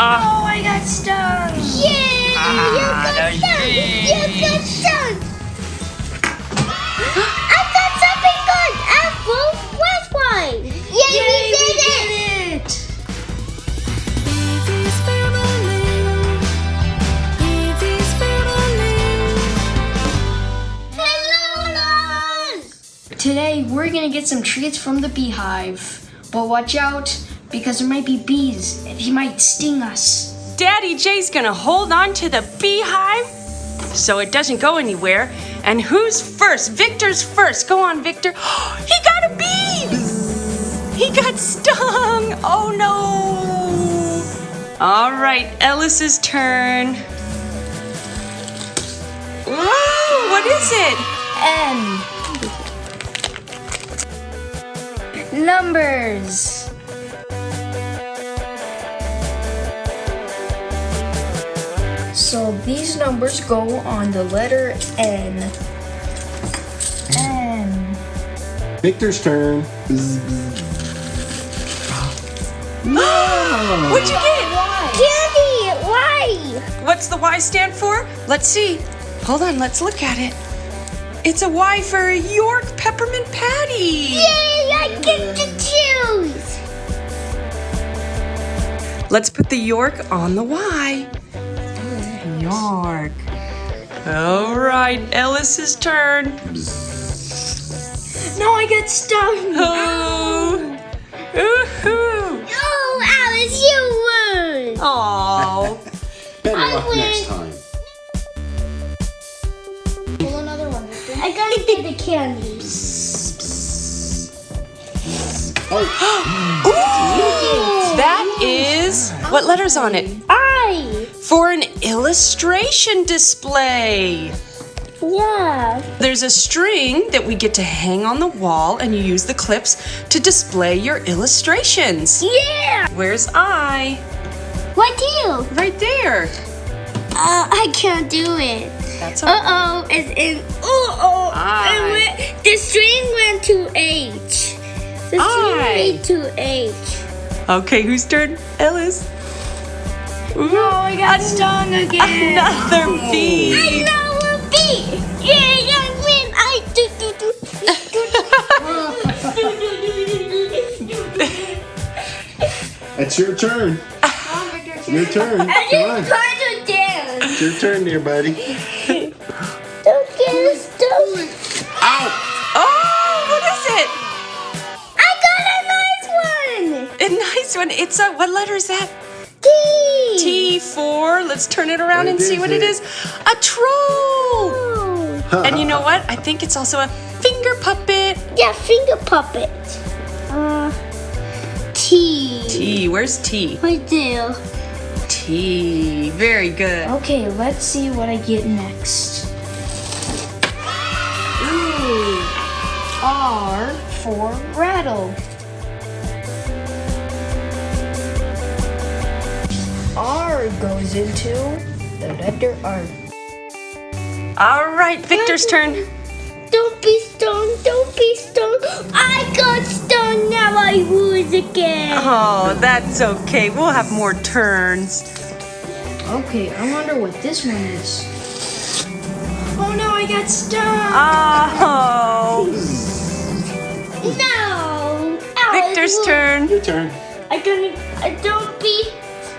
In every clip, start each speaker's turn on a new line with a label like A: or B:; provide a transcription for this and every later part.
A: Oh, I got stung.
B: Yay! You got stung. You got stung. I got something good. Apple, where's one? Yay, we did it.
A: Today, we're gonna get some treats from the beehive. But watch out, because there might be bees, and he might sting us.
C: Daddy Jay's gonna hold on to the beehive so it doesn't go anywhere. And who's first? Victor's first. Go on, Victor. He got a bee! He got stung! Oh no! All right, Ellis's turn. Whoa, what is it?
A: N. Numbers. So these numbers go on the letter N. N.
D: Victor's turn. No!
C: What'd you get?
B: Candy, why?
C: What's the Y stand for? Let's see. Hold on, let's look at it. It's a Y for York Peppermint Patty.
B: Yay, I get to choose.
C: Let's put the York on the Y. York. All right, Ellis's turn.
A: No, I got stung.
C: Oh. Woohoo.
B: Oh, Alice, you won.
C: Oh.
D: Better
B: I
D: luck
B: win.
D: next time.
A: Pull another one, Victor.
B: I gotta get the candy.
D: Oh,
C: That is, what letter's on it?
B: I.
C: For an illustration display.
B: Yeah.
C: There's a string that we get to hang on the wall, and you use the clips to display your illustrations.
B: Yeah.
C: Where's I?
B: What do you?
C: Right there.
B: I can't do it.
C: That's all.
B: Uh-oh, it's in. Uh-oh.
C: I.
B: The string went to H. The string
C: I.
B: went to H.
C: Okay, whose turn? Ellis. Ooh,
A: No, I got stung again.
C: another bee.
B: I know a bee. Yeah, I win. I do.
D: it's your turn. Your turn.
B: I
D: Come
B: just
D: on.
B: tried to dance.
D: It's your turn, dear buddy.
B: Don't get stung.
D: Ow!
C: Oh, what is it?
B: I got a nice one.
C: A nice one. It's a, what letter is that?
B: T.
C: T4. Let's turn it around
D: What
C: and see
D: is
C: what it
D: it?
C: is. A troll. And you know what? I think it's also a finger puppet.
B: Yeah, finger puppet. T.
C: T. Where's T?
B: Right there.
C: T. Very good.
A: Okay, let's see what I get next. Ooh. R for rattle. R goes into the letter R.
C: All right, Victor's turn.
B: Don't be stoned. Don't be stoned. I got stoned. Now I lose again.
C: Oh, that's okay. We'll have more turns.
A: Okay, I wonder what this one is. Oh no, I got stung.
C: Oh,
B: No.
C: Victor's turn.
D: Your turn.
B: Don't be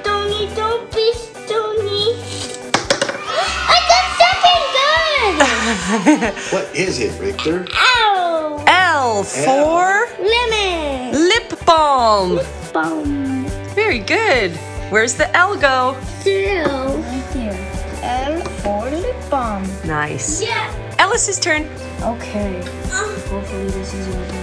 B: stony. Don't be stony. I got something good.
D: What is it, Victor?
B: Ow.
C: L for
B: Lemon.
C: lip balm.
B: Boom.
C: Very good. Where's the L go?
B: Still.
A: Right there. L for lip balm.
C: Nice.
B: Yeah.
C: Ellis's turn.
A: Okay. Hopefully this is easy.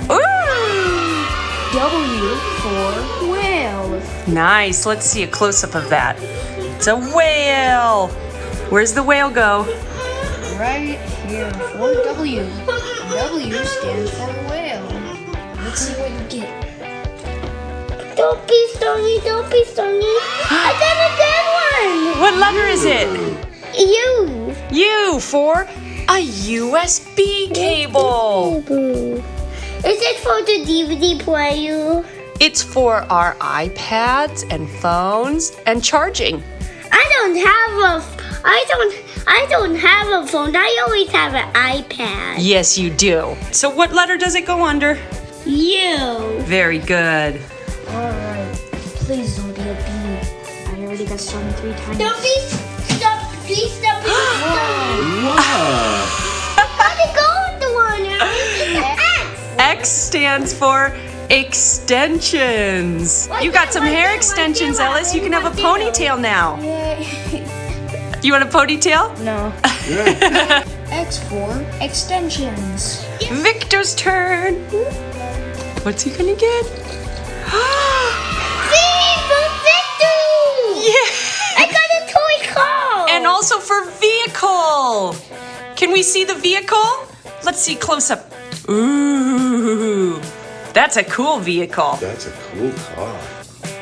C: Ooh.
A: W for whale.
C: Nice. Let's see a close-up of that. It's a whale. Where's the whale go?
A: Right here for W. W stands for whale. Let's see what you get.
B: Don't be stony. Don't be stony. I got a good one.
C: What letter is it?
B: You.
C: U for a USB cable.
B: Is it for the DVD player?
C: It's for our iPads and phones and charging.
B: I don't have a phone. I always have an iPad.
C: Yes, you do. So what letter does it go under?
B: You.
C: Very good.
A: Alright. Please don't be a bee. I already got stung 3 times.
B: Don't be stop. Please stop.
D: Wow.
B: How'd it go with the one?
C: X stands for extensions. You got some hair extensions, Ellis. You can have a ponytail now. You want a ponytail?
A: No.
D: Yeah.
A: X for extensions.
C: Victor's turn. What's he gonna get? Yeah.
B: I got a toy car.
C: And also for vehicle. Can we see the vehicle? Let's see close up. Ooh, that's a cool vehicle.
D: That's a cool car.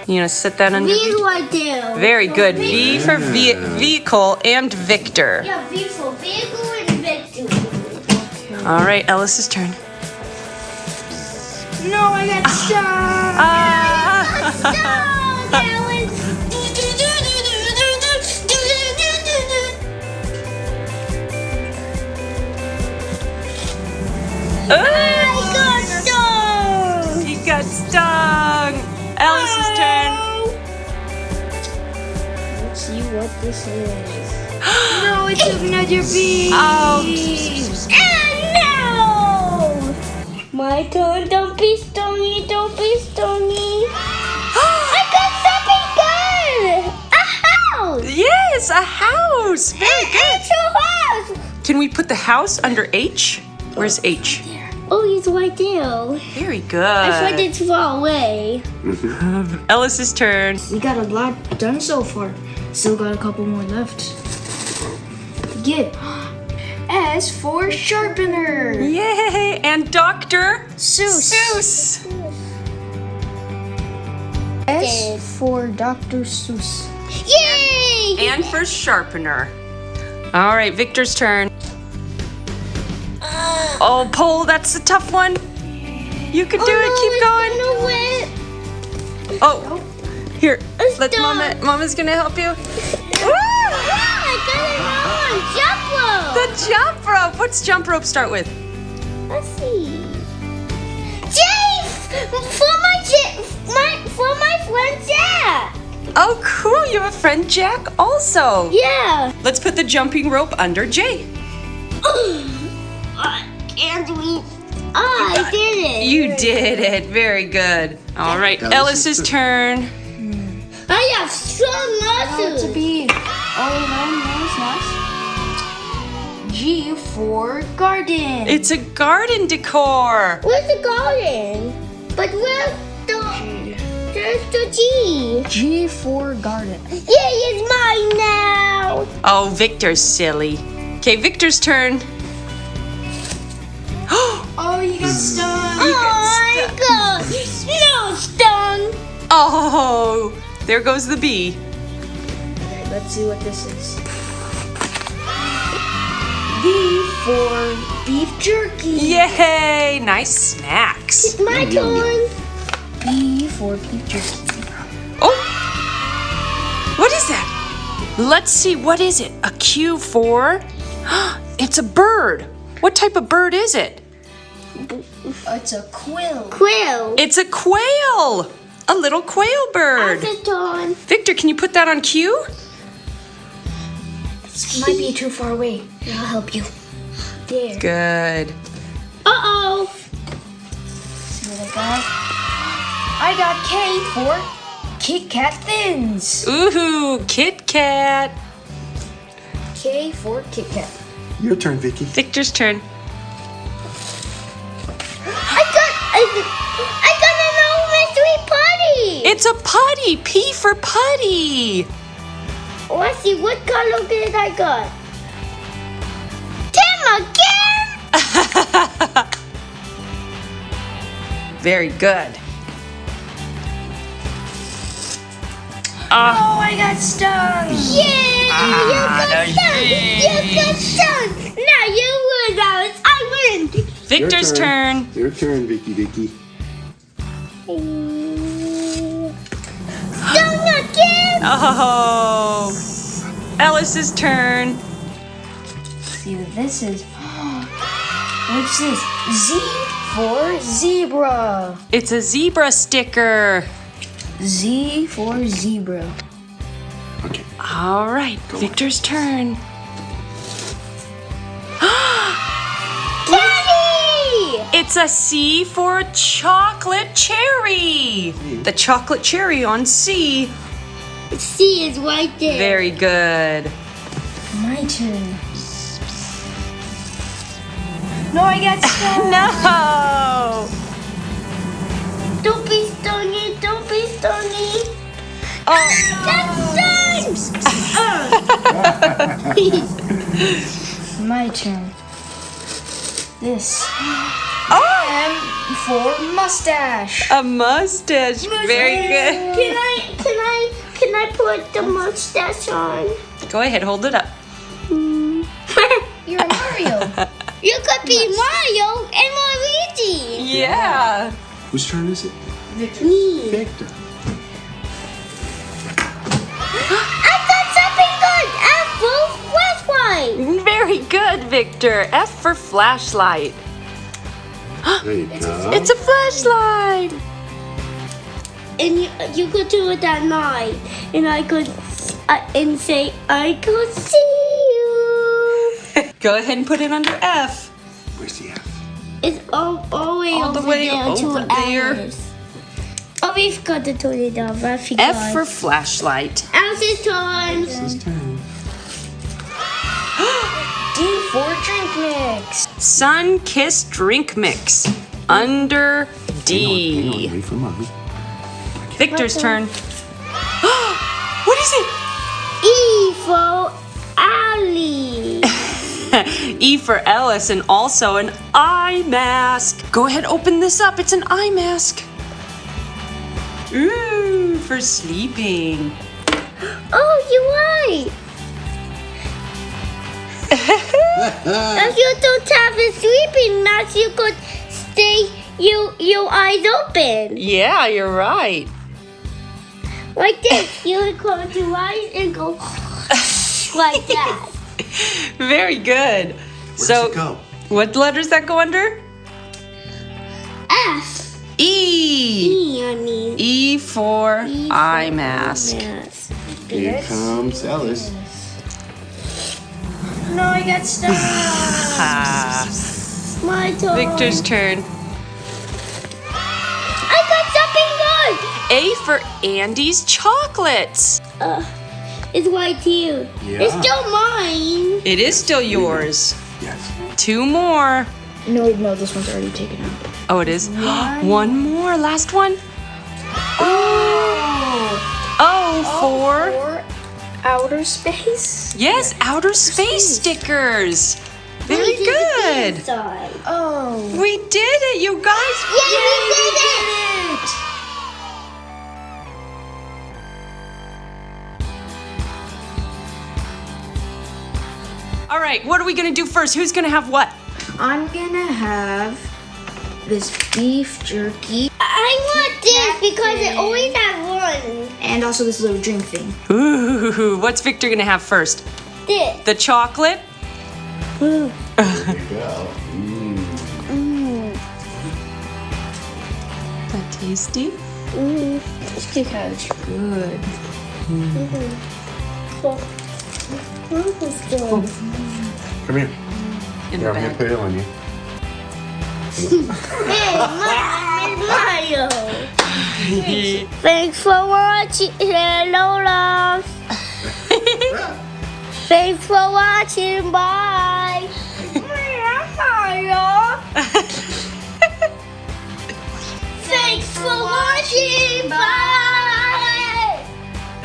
C: You gonna sit that under?
B: V right there.
C: Very good. V for vehicle and Victor.
B: Yeah, V for vehicle and Victor.
C: All right, Ellis's turn.
A: No, I got stung.
C: He got stung. Ellis's turn.
A: Let's see what this is. No, it's another bee.
C: Oh,
B: No! My turn. Don't be stony. Don't be stony. I got something good. A house.
C: yes, a house. Very good.
B: It's a house.
C: Can we put the house under H? Where's H?
B: Oh, he's right there.
C: Very
B: I thought
C: good.
B: it's far away.
C: Ellis's turn.
A: We got a lot done so far. Still got a couple more left. Get S for sharpener.
C: Yay! And Dr.
A: Seuss.
C: Seuss.
A: S for Dr. Seuss.
B: Yay!
C: And for sharpener. All right, Victor's turn. Oh, Pole, that's a tough one. You can do it. Keep going. Oh, here. Let Mama's gonna help you.
B: I got it on. Jump rope.
C: The jump rope. What's jump rope start with?
B: Let's see. Jay, for my friend Jack.
C: Oh, cool. You have a friend Jack also.
B: Yeah.
C: Let's put the jumping rope under Jay.
B: And we. Oh, I did it.
C: You did it. Very good. All right,
D: Ellis's
C: Ellis's turn.
B: I have strong
A: It's a
B: muscles.
A: bee. Oh, no, it's not. G for garden.
C: It's a garden decor.
B: Where's the garden? But where's there's the G.
A: G for garden.
B: Yeah, it's mine now.
C: Oh, Victor's silly. Okay, Victor's turn.
A: Oh, you got stung.
B: Oh my god. No stun.
C: Oh, there goes the bee.
A: Alright, let's see what this is. B for beef jerky.
C: Yay! Nice snacks.
B: It's my turn.
A: B for beef jerky.
C: Oh! What is that? Let's see, what is it? A Q for? It's a bird. What type of bird is it?
A: It's a quill.
B: Quill.
C: It's a quail. A little quail bird.
B: It's turn.
C: Victor, can you put that on Q?
A: Might be too far away. I'll help you. There.
C: Good.
B: Uh-oh.
A: See what I got? I got K for Kit Kat Thins.
C: Ooh, Kit Kat.
A: K for Kit Kat.
D: Your turn, Vicky.
C: Victor's turn.
B: I got an old mystery putty.
C: It's a putty. P for putty.
B: Let's see, what color did I got? Tim again?
C: Very good.
A: Oh, I got stung.
B: Yeah, you got stung. You got stung. Now you lose, Alice. I win.
C: Victor's turn.
D: Your turn, Vicky.
B: Stung again!
C: Oh, Ellis's turn.
A: See what this is. What's this? Z for zebra.
C: It's a zebra sticker.
A: Z for zebra.
D: Okay.
C: All right, Victor's turn.
B: Candy!
C: It's a C for chocolate cherry. The chocolate cherry on C.
B: C is right there.
C: Very good.
A: My turn. No, I got stuck.
C: No.
B: Don't be stungy, don't be stungy.
C: Oh.
B: That's
A: My turn. This.
C: Oh,
A: M for mustache.
C: a mustache. Very good.
B: Can I put the mustache on?
C: Go ahead, hold it up.
A: You're Mario.
B: You could be Mario and Luigi.
C: Yeah.
D: Whose turn is it?
B: Me.
D: Victor.
B: I got something good. Apple flashlight.
C: Very good, Victor. F for flashlight.
D: There you go.
C: It's a flashlight.
B: And you could do it at night, and I could and say I could see you.
C: Go ahead and put it under F.
D: Where's the F?
B: It's all the way
C: All the
B: over
C: way
B: there
C: over
B: to
C: there.
B: Alice. Oh, we forgot to turn it off. I forgot.
C: F for flashlight.
B: Alice's turn.
D: His turn.
A: D for drink mix.
C: Sun Kiss Drink Mix. Under
D: Hang on,
C: D.
D: wait for Mommy.
C: Victor's turn. What is it?
B: E for Allie.
C: E for Ellis and also an eye mask. Go ahead, open this up. It's an eye mask. Ooh, for sleeping.
B: Oh, you're right. If you don't have a sleeping mask, you could stay your eyes open.
C: Yeah, you're right.
B: Like this. You would close your eyes and go like that.
C: Very good.
D: Where's it go?
C: What letters that go under?
B: F.
C: E.
B: I mean.
C: E for eye mask.
B: Yes.
D: Here comes Ellis.
A: No, I got stuck.
C: Ah,
B: My turn.
C: Victor's turn.
B: I got something
C: A for Andy's chocolates.
B: good. It's right here.
D: Yeah.
B: It's still mine.
C: It is still yours.
D: Yes.
C: 2 more.
A: No, this one's already taken out.
C: Oh, it is. One more. Last one.
A: Oh.
C: O for
A: outer space.
C: yes, outer space stickers. Very
B: Wait, there's a
C: good.
B: inside.
A: Oh.
C: We did it, you guys.
B: Yeah, we did it.
C: All right, what are we gonna do first? Who's gonna have what?
A: I'm gonna have this beef jerky
B: I want this because it always has one.
A: and also this little drink thing.
C: Ooh, what's Victor gonna have first?
B: This.
C: The chocolate?
D: There you go.
C: That tasty?
A: This cake is good.
D: Come here.
C: In
D: Here,
C: the
D: I'm gonna
C: bag.
D: put it on you.
B: Hey, Mario. Thanks for watching. Hello, love. Thanks for watching. Bye. Mario. Thanks for watching. Bye.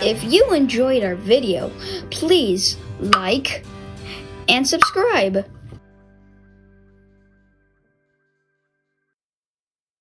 A: If you enjoyed our video, please like and subscribe.